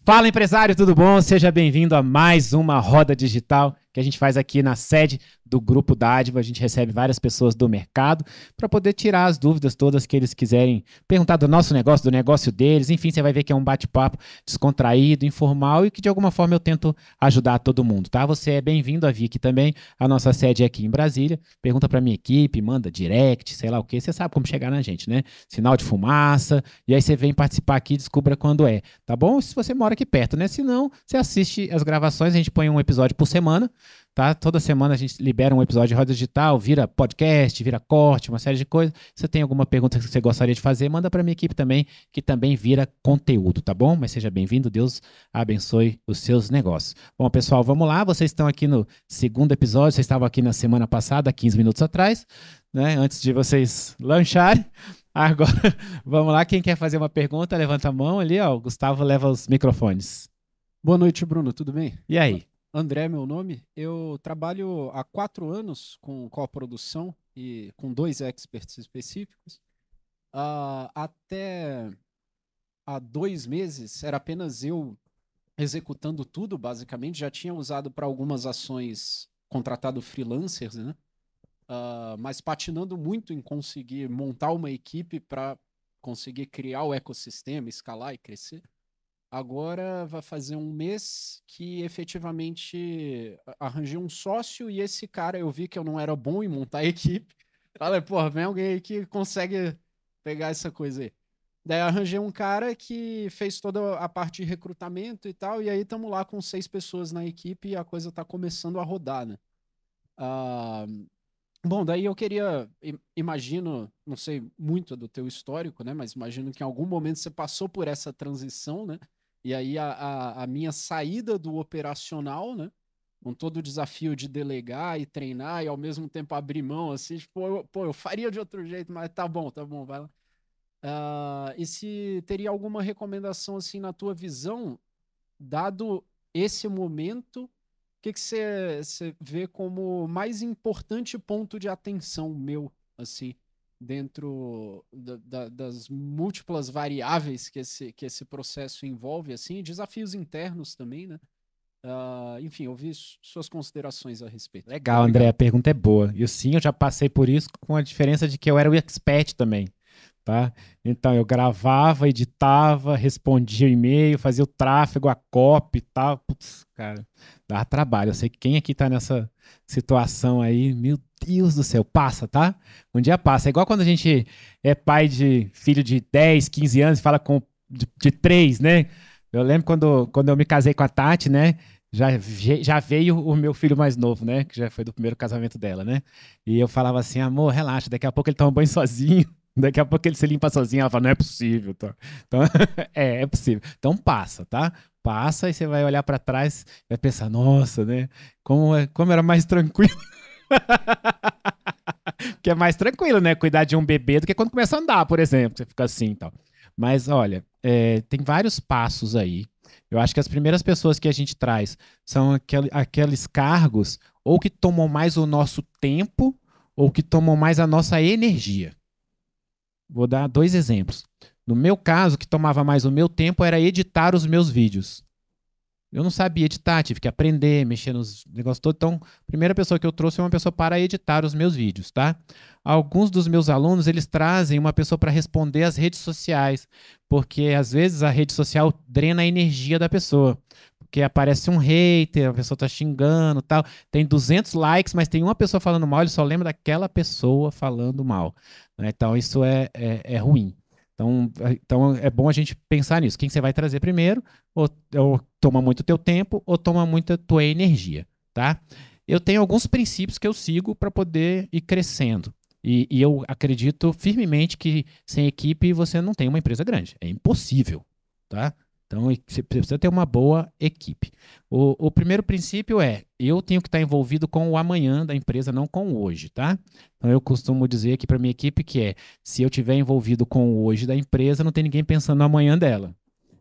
Fala, empresário, tudo bom? Seja bem-vindo a mais uma roda digital que a gente faz aqui na sede do Grupo Dádiva. A gente recebe várias pessoas do mercado para poder tirar as dúvidas todas que eles quiserem perguntar do nosso negócio, do negócio deles. Enfim, você vai ver que é um bate-papo descontraído, informal e que de alguma forma eu tento ajudar todo mundo, tá? Você é bem-vindo a vir aqui também. A nossa sede é aqui em Brasília. Pergunta para minha equipe, manda direct, sei lá o quê. Você sabe como chegar na gente, né? Sinal de fumaça. E aí você vem participar aqui e descubra quando é, tá bom? Se você mora aqui perto, né? Se não, você assiste as gravações, a gente põe um episódio por semana, tá? Toda semana a gente libera um episódio de roda digital, vira podcast, vira corte, uma série de coisas. Se você tem alguma pergunta que você gostaria de fazer, manda para minha equipe também, que também vira conteúdo, tá bom? Mas seja bem-vindo, Deus abençoe os seus negócios. Bom, pessoal, vamos lá. Vocês estão aqui no segundo episódio, vocês estavam aqui na semana passada, 15 minutos atrás, né? Antes de vocês lancharem. Agora, vamos lá. Quem quer fazer uma pergunta, levanta a mão ali, ó. O Gustavo leva os microfones. Boa noite, Bruno. Tudo bem? E aí? André é meu nome. Eu trabalho há 4 anos com coprodução e com 2 experts específicos. Até há 2 meses era apenas eu executando tudo, basicamente. Já tinha usado para algumas ações contratado freelancers, né? Mas patinando muito em conseguir montar uma equipe para conseguir criar o ecossistema, escalar e crescer. Agora vai fazer 1 mês que efetivamente arranjei um sócio e esse cara eu vi que eu não era bom em montar a equipe. Falei, porra, vem alguém aí que consegue pegar essa coisa aí. Daí arranjei um cara que fez toda a parte de recrutamento e tal, e aí estamos lá com 6 pessoas na equipe e a coisa tá começando a rodar, né? Ah, Bom, daí eu queria, imagino, não sei muito do teu histórico, né? Mas imagino que em algum momento você passou por essa transição, né? E aí a minha saída do operacional, né? Com todo o desafio de delegar e treinar e ao mesmo tempo abrir mão, assim, tipo, eu faria de outro jeito, mas tá bom, vai lá. E se teria alguma recomendação, assim, na tua visão, dado esse momento, que você vê como mais importante ponto de atenção meu, assim, dentro das múltiplas variáveis que esse processo envolve, assim, desafios internos também, né? Enfim, ouvi suas considerações a respeito. Legal, Obrigado. André, a pergunta é boa. E sim, eu já passei por isso com a diferença de que eu era o expert também, tá? Então, eu gravava, editava, respondia o e-mail, fazia o tráfego, a copy e tal. Putz, cara, dá trabalho. Eu sei que quem aqui tá nessa situação aí, meu Deus do céu, passa, tá? Um dia passa. É igual quando a gente é pai de filho de 10, 15 anos e fala com de 3, né? Eu lembro quando eu me casei com a Tati, né? Já veio o meu filho mais novo, né? Que já foi do primeiro casamento dela, né? E eu falava assim, amor, relaxa, daqui a pouco ele toma banho sozinho, daqui a pouco ele se limpa sozinho. Ela fala, não é possível, tá? Então, é possível. Então passa, tá? Passa e você vai olhar para trás, vai pensar, nossa, né? Como era mais tranquilo. Que é mais tranquilo, né? Cuidar de um bebê do que quando começa a andar, por exemplo. Você fica assim e tal. Mas olha, tem vários passos aí. Eu acho que as primeiras pessoas que a gente traz são aqueles cargos ou que tomam mais o nosso tempo ou que tomam mais a nossa energia. Vou dar 2 exemplos. No meu caso, o que tomava mais o meu tempo era editar os meus vídeos. Eu não sabia editar, tive que aprender, mexer nos negócios todos. Então, a primeira pessoa que eu trouxe foi uma pessoa para editar os meus vídeos, tá? Alguns dos meus alunos, eles trazem uma pessoa para responder às redes sociais, porque às vezes a rede social drena a energia da pessoa. Porque aparece um hater, a pessoa tá xingando, tal. Tem 200 likes, mas tem uma pessoa falando mal, ele só lembra daquela pessoa falando mal, né? Então, isso é ruim. Então é bom a gente pensar nisso. Quem você vai trazer primeiro, ou toma muito teu tempo, ou toma muita tua energia, tá? Eu tenho alguns princípios que eu sigo para poder ir crescendo. E eu acredito firmemente que sem equipe você não tem uma empresa grande. É impossível, tá? Então você precisa ter uma boa equipe. O primeiro princípio é: eu tenho que estar envolvido com o amanhã da empresa, não com o hoje, tá? Então eu costumo dizer aqui para minha equipe que se eu tiver envolvido com o hoje da empresa, não tem ninguém pensando no amanhã dela.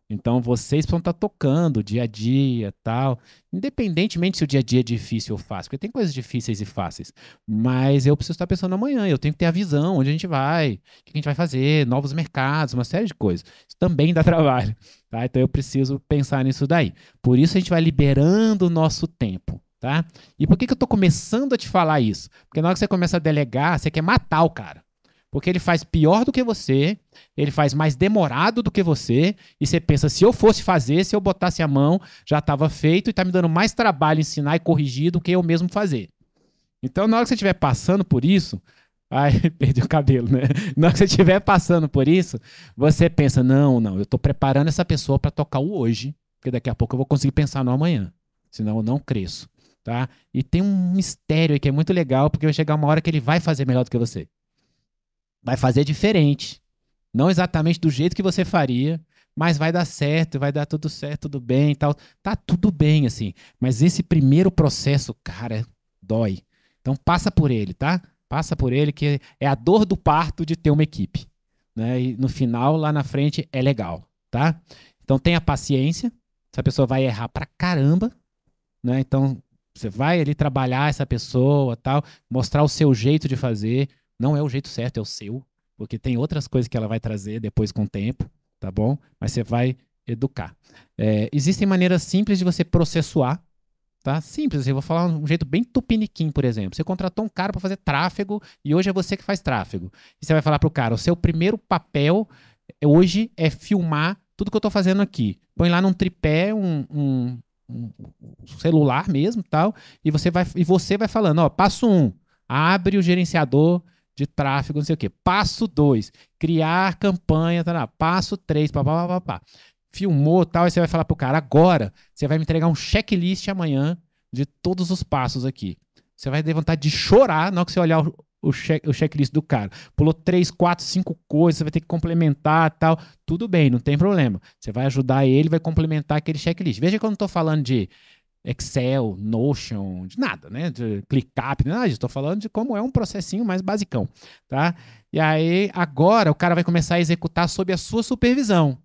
Então vocês precisam estar tocando dia a dia, tal, independentemente se o dia a dia é difícil ou fácil, porque tem coisas difíceis e fáceis, mas eu preciso estar pensando amanhã, eu tenho que ter a visão, onde a gente vai, o que a gente vai fazer, novos mercados, uma série de coisas. Isso também dá trabalho, tá? Então eu preciso pensar nisso daí. Por isso a gente vai liberando o nosso tempo, tá? E por que que eu estou começando a te falar isso? Porque na hora que você começa a delegar, você quer matar o cara. Porque ele faz pior do que você, ele faz mais demorado do que você, e você pensa, se eu fosse fazer, se eu botasse a mão, já estava feito e está me dando mais trabalho ensinar e corrigir do que eu mesmo fazer. Então, na hora que você estiver passando por isso, ai, perdi o cabelo, né? Na hora que você estiver passando por isso, você pensa, não, eu estou preparando essa pessoa para tocar o hoje, porque daqui a pouco eu vou conseguir pensar no amanhã, senão eu não cresço, tá? E tem um mistério aí que é muito legal, porque vai chegar uma hora que ele vai fazer melhor do que você. Vai fazer diferente. Não exatamente do jeito que você faria, mas vai dar certo, vai dar tudo certo, tudo bem e tal. Tá tudo bem, assim. Mas esse primeiro processo, cara, dói. Então passa por ele, tá? Passa por ele, que é a dor do parto de ter uma equipe. Né? E no final, lá na frente, é legal, tá? Então tenha paciência. Essa pessoa vai errar pra caramba, né? Então você vai ali trabalhar essa pessoa, tal, mostrar o seu jeito de fazer. Não é o jeito certo, é o seu, porque tem outras coisas que ela vai trazer depois com o tempo, tá bom? Mas você vai educar. Existem maneiras simples de você processuar, tá? Simples, eu vou falar um jeito bem tupiniquim, por exemplo. Você contratou um cara para fazer tráfego e hoje é você que faz tráfego. E você vai falar pro cara, o seu primeiro papel hoje é filmar tudo que eu tô fazendo aqui. Põe lá num tripé um celular mesmo, tal, e você vai falando, ó, passo 1, abre o gerenciador de tráfego, não sei o quê. Passo 2, criar campanha, tá, passo 3, papapá. Filmou, tal, e você vai falar pro cara, agora você vai me entregar um checklist amanhã de todos os passos aqui. Você vai ter vontade de chorar na hora que você olhar o checklist do cara. Pulou 3, 4, 5 coisas, você vai ter que complementar, tal. Tudo bem, não tem problema. Você vai ajudar ele, vai complementar aquele checklist. Veja que eu não estou falando de Excel, Notion, de nada, né? De ClickUp, nada disso. Estou falando de como é um processinho mais basicão, tá? E aí, agora, o cara vai começar a executar sob a sua supervisão.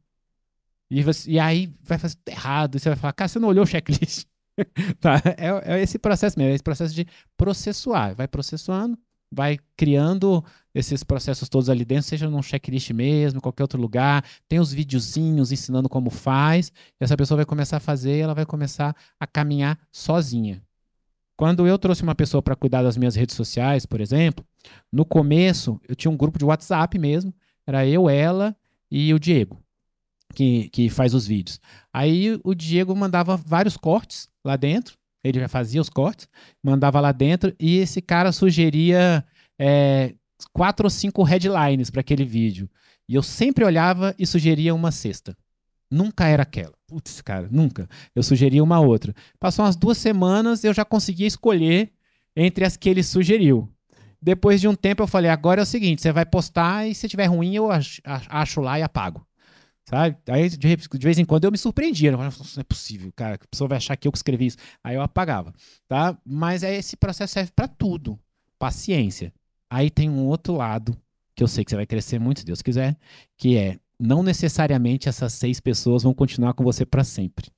E aí vai fazer tudo errado. E você vai falar, cara, você não olhou o checklist? Tá? É esse processo mesmo, é esse processo de processuar. Vai processuando, vai criando esses processos todos ali dentro, seja num checklist mesmo, em qualquer outro lugar. Tem os videozinhos ensinando como faz. E essa pessoa vai começar a fazer, ela vai começar a caminhar sozinha. Quando eu trouxe uma pessoa para cuidar das minhas redes sociais, por exemplo, no começo eu tinha um grupo de WhatsApp mesmo, era eu, ela e o Diego, que faz os vídeos. Aí o Diego mandava vários cortes lá dentro, ele já fazia os cortes, mandava lá dentro e esse cara sugeria 4 ou 5 headlines para aquele vídeo. E eu sempre olhava e sugeria uma sexta. Nunca era aquela. Putz, cara, nunca. Eu sugeria uma outra. Passou umas 2 semanas, eu já conseguia escolher entre as que ele sugeriu. Depois de um tempo eu falei, agora é o seguinte, você vai postar e se tiver ruim eu acho lá e apago. Sabe? Aí, de vez em quando, eu me surpreendia. Eu falava, não é possível, cara. A pessoa vai achar que eu que escrevi isso. Aí eu apagava. Tá? Mas esse processo serve para tudo. Paciência. Aí tem um outro lado, que eu sei que você vai crescer muito, se Deus quiser, que é, não necessariamente essas 6 pessoas vão continuar com você para sempre.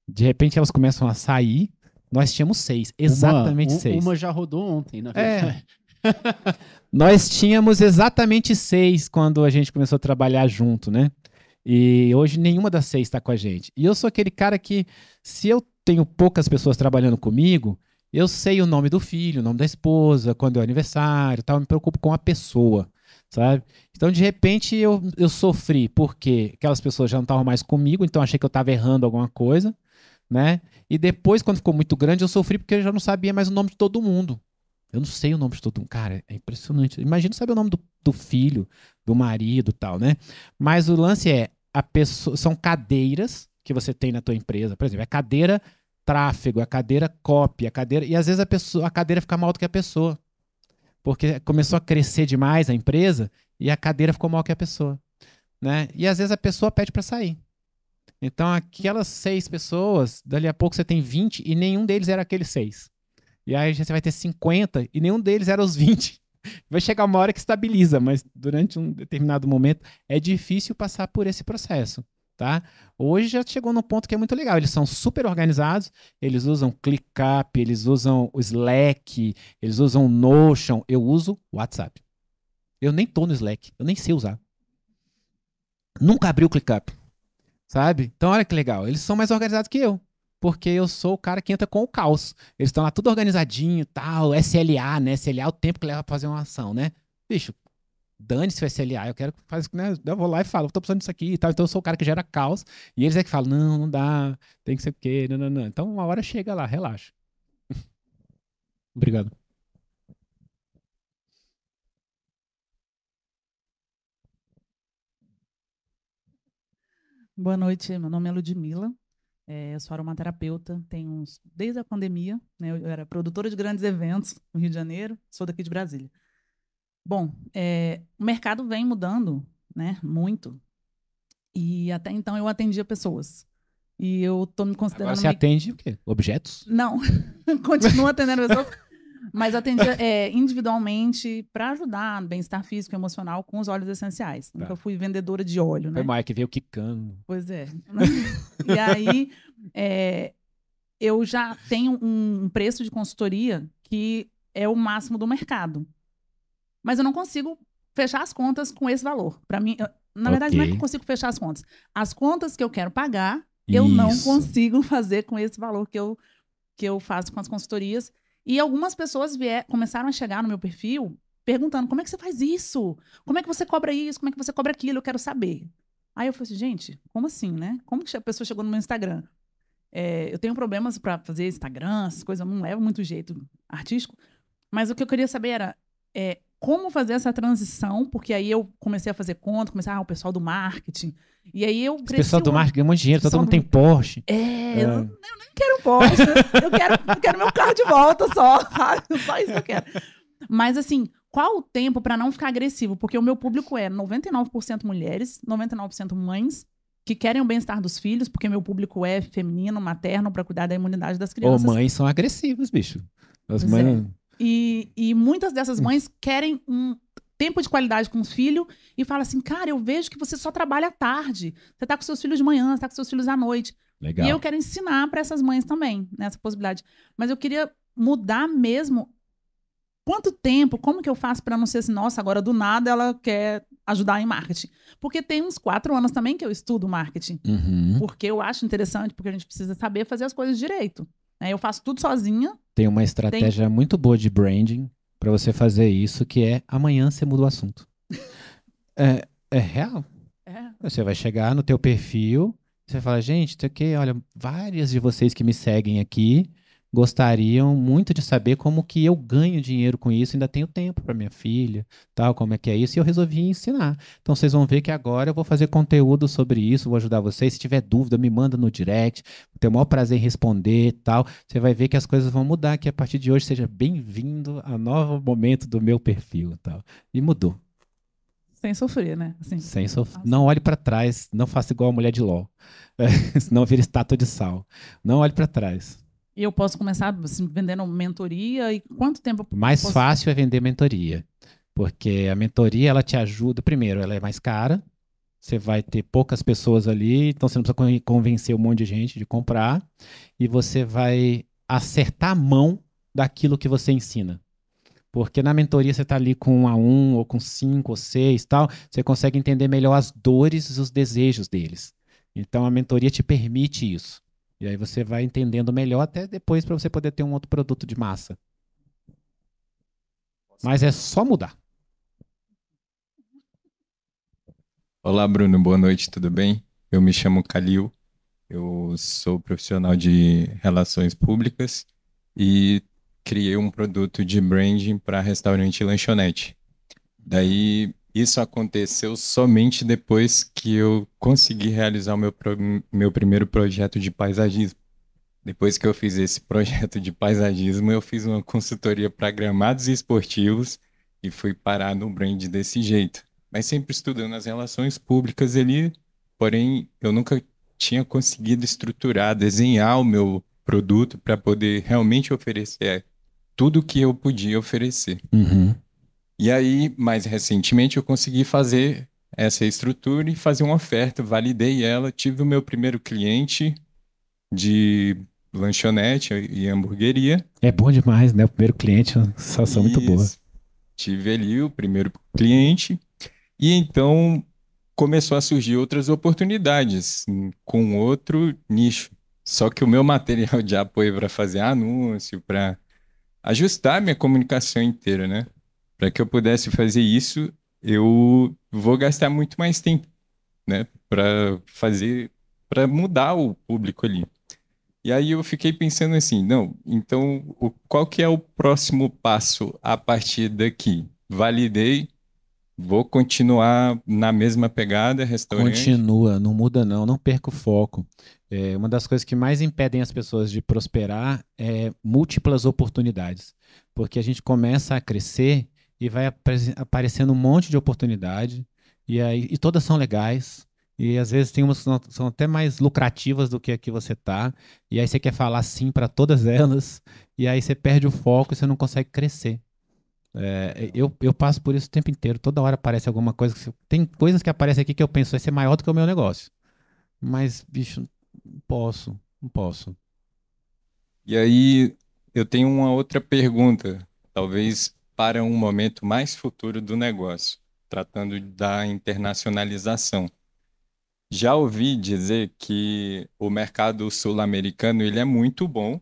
De repente, elas começam a sair. Nós tínhamos 6, exatamente 6. Uma já rodou ontem, na verdade. Nós tínhamos exatamente 6 quando a gente começou a trabalhar junto, né? E hoje nenhuma das 6 está com a gente. E eu sou aquele cara que, se eu tenho poucas pessoas trabalhando comigo, eu sei o nome do filho, o nome da esposa, quando é o aniversário, tal, eu me preocupo com a pessoa, sabe? Então, de repente, eu sofri porque aquelas pessoas já não estavam mais comigo, então achei que eu estava errando alguma coisa, né? E depois, quando ficou muito grande, eu sofri porque eu já não sabia mais o nome de todo mundo. Eu não sei o nome de todo mundo. Cara, é impressionante. Imagina saber o nome do filho, do marido e tal, né? Mas o lance é, são cadeiras que você tem na tua empresa. Por exemplo, é cadeira tráfego, a cadeira copy, a cadeira... E às vezes a cadeira fica maior do que a pessoa. Porque começou a crescer demais a empresa e a cadeira ficou maior que a pessoa. Né? E às vezes a pessoa pede para sair. Então aquelas 6 pessoas, dali a pouco você tem 20 e nenhum deles era aqueles 6. E aí você vai ter 50 e nenhum deles era os 20. Vai chegar uma hora que estabiliza, mas durante um determinado momento é difícil passar por esse processo, tá? Hoje já chegou num ponto que é muito legal. Eles são super organizados, eles usam ClickUp, eles usam o Slack, eles usam o Notion. Eu uso o WhatsApp. Eu nem tô no Slack, eu nem sei usar. Nunca abri o ClickUp, sabe? Então olha que legal. Eles são mais organizados que eu. Porque eu sou o cara que entra com o caos. Eles estão lá tudo organizadinho, tal, SLA, né? SLA é o tempo que leva pra fazer uma ação, né? Bicho, dane-se o SLA, eu quero que faça, né? Eu vou lá e falo, tô precisando disso aqui e tal. Então eu sou o cara que gera caos. E eles é que falam, não, não dá, tem que ser o quê, não, não, não. Então uma hora chega lá, relaxa. Obrigado. Boa noite, meu nome é Ludmila, eu sou aromaterapeuta, desde a pandemia, né, eu era produtora de grandes eventos no Rio de Janeiro, sou daqui de Brasília. Bom, o mercado vem mudando, né, muito, e até então eu atendia pessoas, e eu estou me Agora considerando... você atende o quê? Objetos? Não, continuo atendendo pessoas, mas atendia individualmente para ajudar no bem-estar físico e emocional com os óleos essenciais. Nunca fui vendedora de óleo, Foi né? mais que veio quicando. Pois é. E aí, eu já tenho um preço de consultoria que é o máximo do mercado. Mas eu não consigo fechar as contas com esse valor. Para mim, na verdade, não é que eu consigo fechar as contas. As contas que eu quero pagar, eu não consigo fazer com esse valor que eu faço com as consultorias. E algumas pessoas começaram a chegar no meu perfil perguntando: como é que você faz isso? Como é que você cobra isso? Como é que você cobra aquilo? Eu quero saber. Aí eu falei assim, gente, como assim, né? Como que a pessoa chegou no meu Instagram? Eu tenho problemas para fazer Instagram, essas coisas, eu não levo muito jeito artístico. Mas o que eu queria saber era como fazer essa transição, porque aí eu comecei a fazer conta, o pessoal do marketing. E aí eu cresci. O pessoal do marketing ganha muito dinheiro, todo mundo tem Porsche. Eu nem quero Porsche, eu quero meu carro de volta só, sabe? Só isso que eu quero. Mas assim, qual o tempo para não ficar agressivo? Porque o meu público é 99% mulheres, 99% mães, que querem o bem-estar dos filhos, porque meu público é feminino, materno, para cuidar da imunidade das crianças. Ou mães são agressivas, bicho. As mães... E muitas dessas mães querem um tempo de qualidade com o filho e falam assim, cara, eu vejo que você só trabalha à tarde. Você está com seus filhos de manhã, você está com seus filhos à noite. Legal. E eu quero ensinar para essas mães também, nessa possibilidade. Mas eu queria mudar mesmo. Quanto tempo, como que eu faço para não ser assim, nossa, agora do nada ela quer ajudar em marketing? Porque tem uns 4 anos também que eu estudo marketing. Porque eu acho interessante, porque a gente precisa saber fazer as coisas direito. Eu faço tudo sozinha. Tem uma estratégia muito boa de branding para você fazer isso, que é amanhã você muda o assunto. É real. Você vai chegar no teu perfil, você fala, gente, isso aqui, olha, várias de vocês que me seguem aqui gostariam muito de saber como que eu ganho dinheiro com isso, ainda tenho tempo para minha filha, tal, como é que é isso, e eu resolvi ensinar. Então vocês vão ver que agora eu vou fazer conteúdo sobre isso, vou ajudar vocês. Se tiver dúvida, me manda no direct, vou ter o maior prazer em responder, tal. Você vai ver que as coisas vão mudar, que a partir de hoje seja bem-vindo a novo momento do meu perfil, tal. E mudou. Sem sofrer, né? Assim, sem sofrer. Não olhe para trás, não faça igual a mulher de LOL. Senão vira estátua de sal. Não olhe para trás. E eu posso começar assim, vendendo mentoria? E quanto tempo eu Mais fácil é vender mentoria. Porque a mentoria, ela te ajuda. Primeiro, ela é mais cara. Você vai ter poucas pessoas ali, então você não precisa convencer um monte de gente de comprar. E você vai acertar a mão daquilo que você ensina. Porque na mentoria você está ali com 1 a 1, ou com 5 ou 6 tal, você consegue entender melhor as dores e os desejos deles. Então a mentoria te permite isso. E aí você vai entendendo melhor até depois para você poder ter um outro produto de massa. Mas é só mudar. Olá, Bruno. Boa noite, tudo bem? Eu me chamo Kalil. Eu sou profissional de relações públicas e criei um produto de branding para restaurante e lanchonete. Daí, isso aconteceu somente depois que eu consegui realizar o meu primeiro projeto de paisagismo. Depois que eu fiz esse projeto de paisagismo, eu fiz uma consultoria para gramados esportivos e fui parar no brand desse jeito. Mas sempre estudando as relações públicas ali, porém, eu nunca tinha conseguido estruturar, desenhar o meu produto para poder realmente oferecer tudo o que eu podia oferecer. E aí, mais recentemente, eu consegui fazer essa estrutura e fazer uma oferta. Validei ela, tive o meu primeiro cliente de lanchonete e hamburgueria. É bom demais, né? O primeiro cliente é uma sensação muito boa. Isso. Tive ali o primeiro cliente e então começou a surgir outras oportunidades com outro nicho. Só que o meu material de apoio para fazer anúncio, para ajustar minha comunicação inteira, né? Para que eu pudesse fazer isso, eu vou gastar muito mais tempo, né? Para mudar o público ali. E aí eu fiquei pensando assim, não, então qual que é o próximo passo a partir daqui? Validei, vou continuar na mesma pegada, restaurante. Continua, não muda não, não perca o foco. Uma das coisas que mais impedem as pessoas de prosperar é múltiplas oportunidades. Porque a gente começa a crescer e vai aparecendo um monte de oportunidade, e todas são legais. E às vezes tem umas que são até mais lucrativas do que a que você tá. E aí você quer falar sim para todas elas, e aí você perde o foco e você não consegue crescer. Eu passo por isso o tempo inteiro. Toda hora aparece alguma coisa. Tem coisas que aparecem aqui que eu penso vai ser maior do que o meu negócio. Mas, bicho, não posso, não posso. E aí eu tenho uma outra pergunta, talvez para um momento mais futuro do negócio, tratando da internacionalização. Já ouvi dizer que o mercado sul-americano ele é muito bom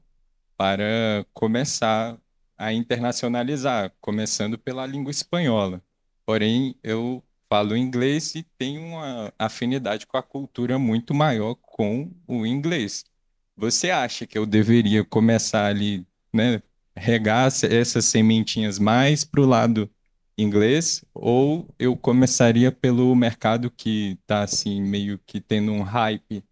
para começar a internacionalizar, começando pela língua espanhola. Porém, eu falo inglês e tenho uma afinidade com a cultura muito maior com o inglês. Você acha que eu deveria começar ali, né, regar essas sementinhas mais para o lado inglês, ou eu começaria pelo mercado que está assim meio que tendo um hype,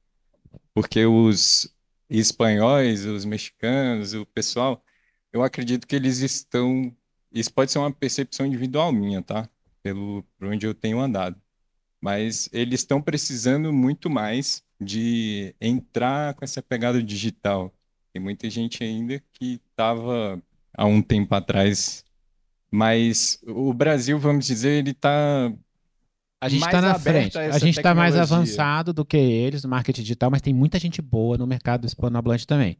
porque os espanhóis, os mexicanos, o pessoal, eu acredito que eles estão. Isso pode ser uma percepção individual minha, tá? Por onde eu tenho andado. Mas eles estão precisando muito mais de entrar com essa pegada digital. Tem muita gente ainda que estava há um tempo atrás, mas o Brasil, vamos dizer, ele está A gente Mais está na aberto frente. a A essa gente está mais tecnologia. avançado do que eles no marketing digital, mas tem muita gente boa no mercado hispanohablante também.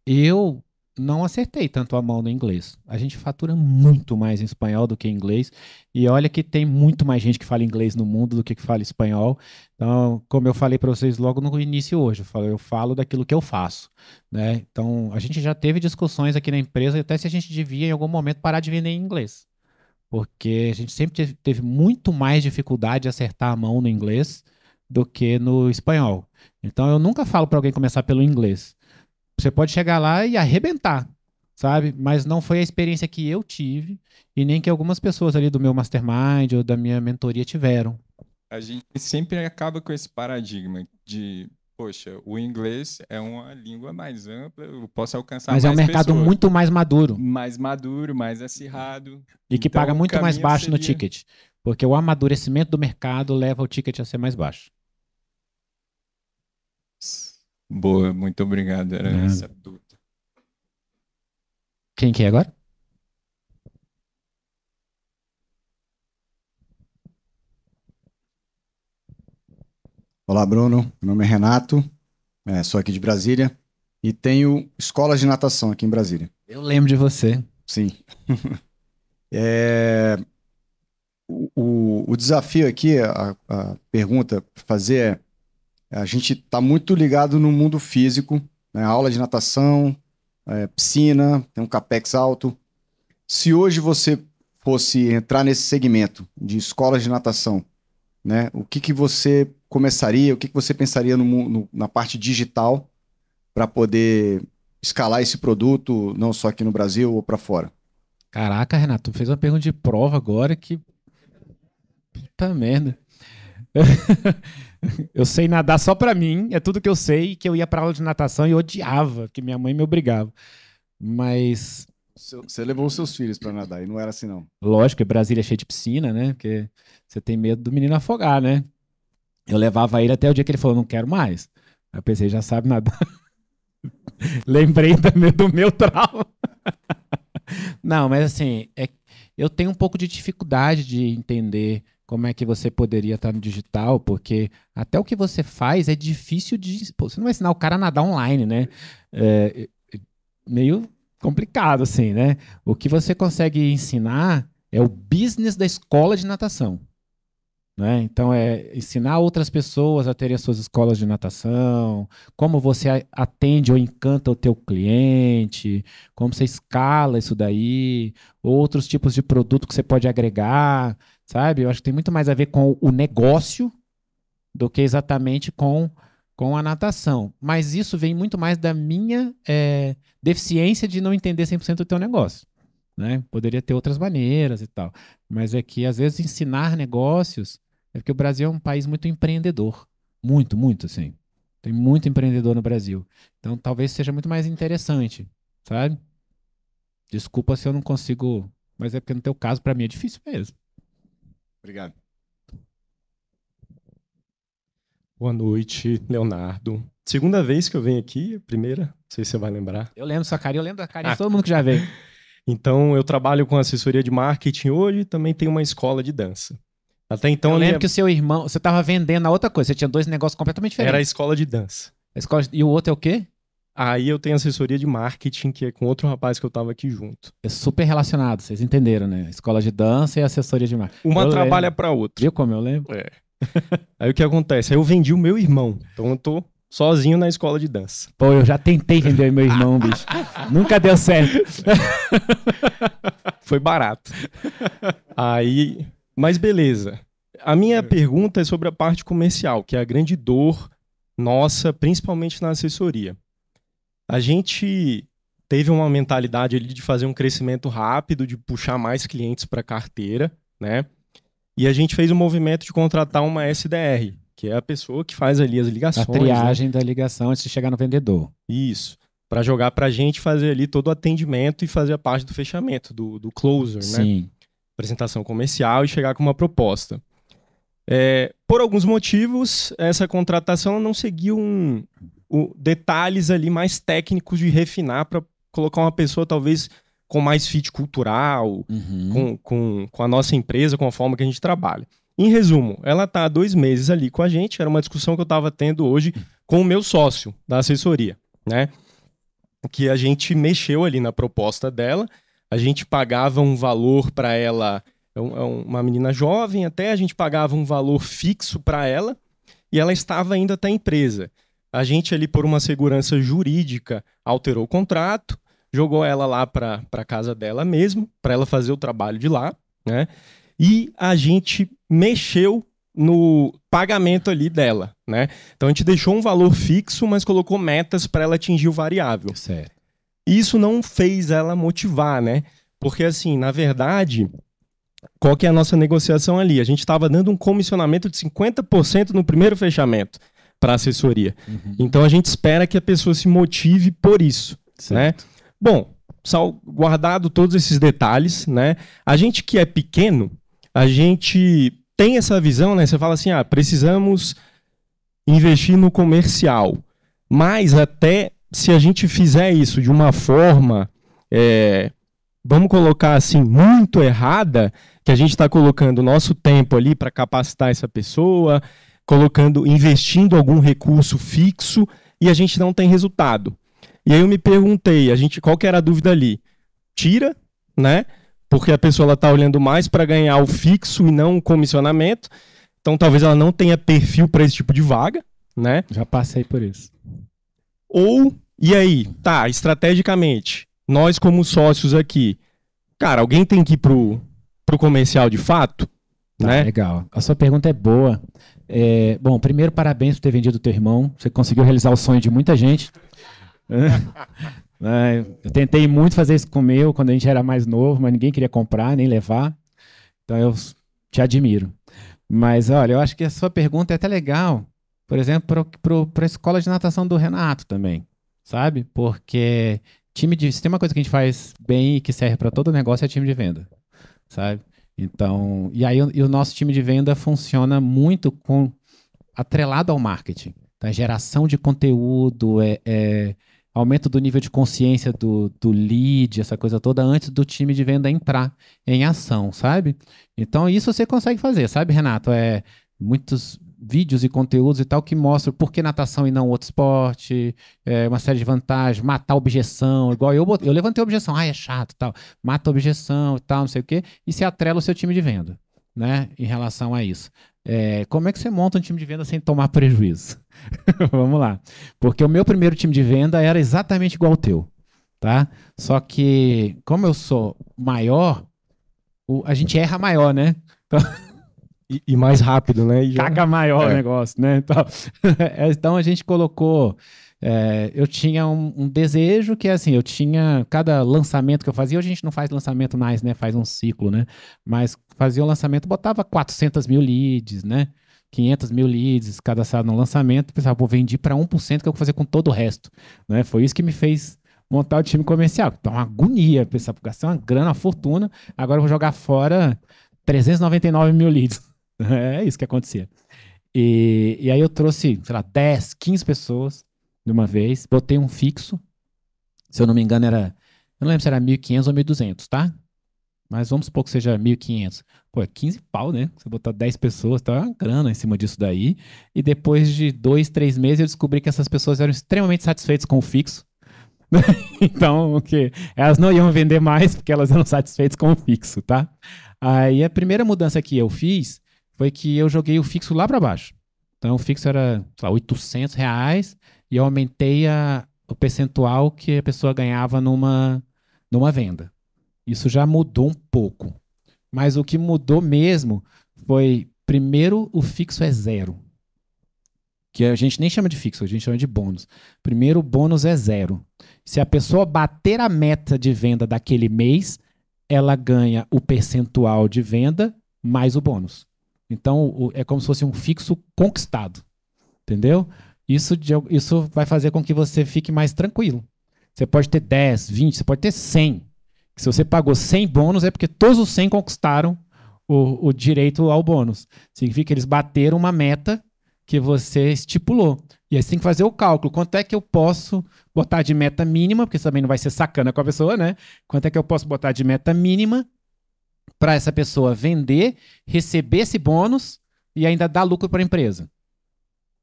Eu não acertei tanto a mão no inglês. A gente fatura muito mais em espanhol do que em inglês. E olha que tem muito mais gente que fala inglês no mundo do que fala espanhol. Então, como eu falei para vocês logo no início hoje, eu falo daquilo que eu faço, né? Então, a gente já teve discussões aqui na empresa até se a gente devia em algum momento parar de vender em inglês. Porque a gente sempre teve muito mais dificuldade de acertar a mão no inglês do que no espanhol. Então, eu nunca falo para alguém começar pelo inglês. Você pode chegar lá e arrebentar, sabe? Mas não foi a experiência que eu tive e nem que algumas pessoas ali do meu mastermind ou da minha mentoria tiveram. A gente sempre acaba com esse paradigma de, poxa, o inglês é uma língua mais ampla, eu posso alcançar Mas mais é um mercado pessoas. muito mais maduro Mais maduro, mais acirrado. e que Então, paga o muito mais caminho baixo no seria- ticket. Porque o amadurecimento do mercado leva o ticket a ser mais baixo. Boa, muito obrigado. Era Nada. essa dúvida. Quem que é agora? Olá, Bruno. Meu nome é Renato, sou aqui de Brasília e tenho escolas de natação aqui em Brasília. Eu lembro de você. Sim. O desafio aqui, a pergunta para fazer a gente está muito ligado no mundo físico, né? Aula de natação, piscina, tem um capex alto. Se hoje você fosse entrar nesse segmento de escolas de natação, né? O que você começaria, o que você pensaria na parte digital para poder escalar esse produto, não só aqui no Brasil ou para fora? Caraca, Renato, tu fez uma pergunta de prova agora que. Puta merda. Eu sei nadar só pra mim, é tudo que eu sei, que eu ia pra aula de natação e odiava, porque minha mãe me obrigava. Mas, Você levou os seus filhos para nadar e não era assim, não. lógico, Brasília é cheio de piscina, né? Porque você tem medo do menino afogar, né? Eu levava ele até o dia que ele falou, não quero mais. Aí eu pensei, já sabe nadar. Lembrei também do meu trauma. Não, mas assim, eu tenho um pouco de dificuldade de entender como é que você poderia estar no digital, porque até o que você faz é difícil de... Pô, você não vai ensinar o cara a nadar online, né? Meio complicado, assim, né? O que você consegue ensinar é o business da escola de natação. Né? Então, é ensinar outras pessoas a terem as suas escolas de natação, como você atende ou encanta o teu cliente, como você escala isso daí, outros tipos de produto que você pode agregar, sabe? Eu acho que tem muito mais a ver com o negócio do que exatamente com a natação. Mas isso vem muito mais da minha deficiência de não entender 100% do teu negócio. Né? Poderia ter outras maneiras e tal. Mas é que, às vezes, ensinar negócios... É porque o Brasil é um país muito empreendedor. Muito, muito, assim. Tem muito empreendedor no Brasil. Então, talvez seja muito mais interessante, sabe? Desculpa se eu não consigo... Mas é porque no teu caso, para mim, é difícil mesmo. Obrigado. Boa noite, Leonardo. Segunda vez que eu venho aqui, primeira, não sei se você vai lembrar. Eu lembro sua carinha, eu lembro da carinha de todo mundo que já veio. Então, eu trabalho com assessoria de marketing hoje e também tenho uma escola de dança. Até então, eu lembro que o seu irmão, você estava vendendo a outra coisa, você tinha dois negócios completamente diferentes. Era a escola de dança. E o outro é o quê? Aí eu tenho assessoria de marketing, que é com outro rapaz que eu tava aqui junto. É super relacionado, vocês entenderam, né? Escola de dança e assessoria de marketing. Uma trabalha para outra. Viu como eu lembro? É. Aí o que acontece? Aí eu vendi o meu irmão. Então eu tô sozinho na escola de dança. Pô, eu já tentei vender meu irmão, bicho. Nunca deu certo. Foi barato. Aí... Mas beleza. A minha pergunta é sobre a parte comercial, que é a grande dor nossa, principalmente na assessoria. A gente teve uma mentalidade ali de fazer um crescimento rápido, de puxar mais clientes para a carteira, né? E a gente fez um movimento de contratar uma SDR, que é a pessoa que faz ali as ligações. A triagem, né, da ligação antes de chegar no vendedor. Isso. Para jogar para a gente fazer ali todo o atendimento e fazer a parte do fechamento, do closer, né? Sim. Apresentação comercial e chegar com uma proposta. Por alguns motivos, essa contratação não seguiu detalhes ali mais técnicos de refinar para colocar uma pessoa talvez com mais fit cultural, com a nossa empresa, com a forma que a gente trabalha. Em resumo, ela está há 2 meses ali com a gente, era uma discussão que eu estava tendo hoje com o meu sócio da assessoria, né? Que a gente mexeu ali na proposta dela, a gente pagava um valor para ela, uma menina jovem até, a gente pagava um valor fixo para ela e ela estava ainda até a empresa. A gente ali, por uma segurança jurídica, alterou o contrato, jogou ela lá para a casa dela mesmo, para ela fazer o trabalho de lá, né? E a gente mexeu no pagamento ali dela, né? Então a gente deixou um valor fixo, mas colocou metas para ela atingir o variável. Certo. Isso não fez ela motivar, né? Porque, assim, na verdade, qual que é a nossa negociação ali? A gente estava dando um comissionamento de 50% no primeiro fechamento para a assessoria. Então, a gente espera que a pessoa se motive por isso, certo, né? Bom, guardado todos esses detalhes, né? A gente que é pequeno, a gente tem essa visão, né? Você fala assim, precisamos investir no comercial. Mas até... se a gente fizer isso de uma forma, vamos colocar assim, muito errada, que a gente está colocando o nosso tempo ali para capacitar essa pessoa, investindo algum recurso fixo e a gente não tem resultado. E aí eu me perguntei, qual que era a dúvida ali? Tira, né? Porque a pessoa está olhando mais para ganhar o fixo e não o comissionamento. Então talvez ela não tenha perfil para esse tipo de vaga, né? Já passei por isso. E aí, estrategicamente, nós como sócios aqui, cara, alguém tem que ir pro comercial de fato, né? Legal. A sua pergunta é boa. Bom, primeiro, parabéns por ter vendido o teu irmão. Você conseguiu realizar o sonho de muita gente. Eu tentei muito fazer isso com o meu quando a gente era mais novo, mas ninguém queria comprar, nem levar. Então eu te admiro. Mas, olha, eu acho que a sua pergunta é até legal, por exemplo, para a escola de natação do Renato também. Sabe? Porque se tem uma coisa que a gente faz bem e que serve para todo negócio é time de venda, sabe? Então, e aí o nosso time de venda funciona muito atrelado ao marketing. Então, geração de conteúdo, aumento do nível de consciência do lead, essa coisa toda, antes do time de venda entrar em ação, sabe? Então, isso você consegue fazer, sabe, Renato? Muitos vídeos e conteúdos e tal que mostram por que natação e não outro esporte, uma série de vantagens, matar a objeção, igual eu levantei a objeção, é chato e tal, mata a objeção e tal, não sei o quê, e se atrela o seu time de venda, né, em relação a isso. Como é que você monta um time de venda sem tomar prejuízo? Vamos lá. Porque o meu primeiro time de venda era exatamente igual ao teu, tá? Só que, como eu sou maior, a gente erra maior, né? Então, E mais rápido, né? caga maior o negócio, né? Então a gente colocou. Eu tinha um desejo que assim, eu tinha cada lançamento que eu fazia, hoje a gente não faz lançamento mais, né? Faz um ciclo, né? Mas fazia o lançamento, botava 400 mil leads, né? 500 mil leads cadastrados no lançamento, pensava, vou vender para 1% que eu vou fazer com todo o resto, né? Foi isso que me fez montar o time comercial. Então, uma agonia, pensava, gastar uma grana, uma fortuna, agora eu vou jogar fora 399 mil leads. É isso que acontecia. E aí eu trouxe, sei lá, 10, 15 pessoas de uma vez, botei um fixo, se eu não me engano eu não lembro se era 1.500 ou 1.200, tá? Mas vamos supor que seja 1.500. Pô, é 15 pau, né? Você botar 10 pessoas, tá uma grana em cima disso daí. E depois de 2, 3 meses eu descobri que essas pessoas eram extremamente satisfeitas com o fixo. Então, elas não iam vender mais porque elas eram satisfeitas com o fixo, tá? Aí a primeira mudança que eu fiz foi que eu joguei o fixo lá para baixo. Então o fixo era, sei lá, R$800 e eu aumentei o percentual que a pessoa ganhava numa venda. Isso já mudou um pouco. Mas o que mudou mesmo foi, primeiro, o fixo é 0. Que a gente nem chama de fixo, a gente chama de bônus. Primeiro, o bônus é 0. Se a pessoa bater a meta de venda daquele mês, ela ganha o percentual de venda mais o bônus. Então, é como se fosse um fixo conquistado. Entendeu? Isso vai fazer com que você fique mais tranquilo. Você pode ter 10, 20, você pode ter 100. Se você pagou 100 bônus, é porque todos os 100 conquistaram o direito ao bônus. Significa que eles bateram uma meta que você estipulou. E aí você tem que fazer o cálculo. Quanto é que eu posso botar de meta mínima, porque isso também não vai ser sacana com a pessoa, né? Quanto é que eu posso botar de meta mínima para essa pessoa vender, receber esse bônus e ainda dar lucro para a empresa?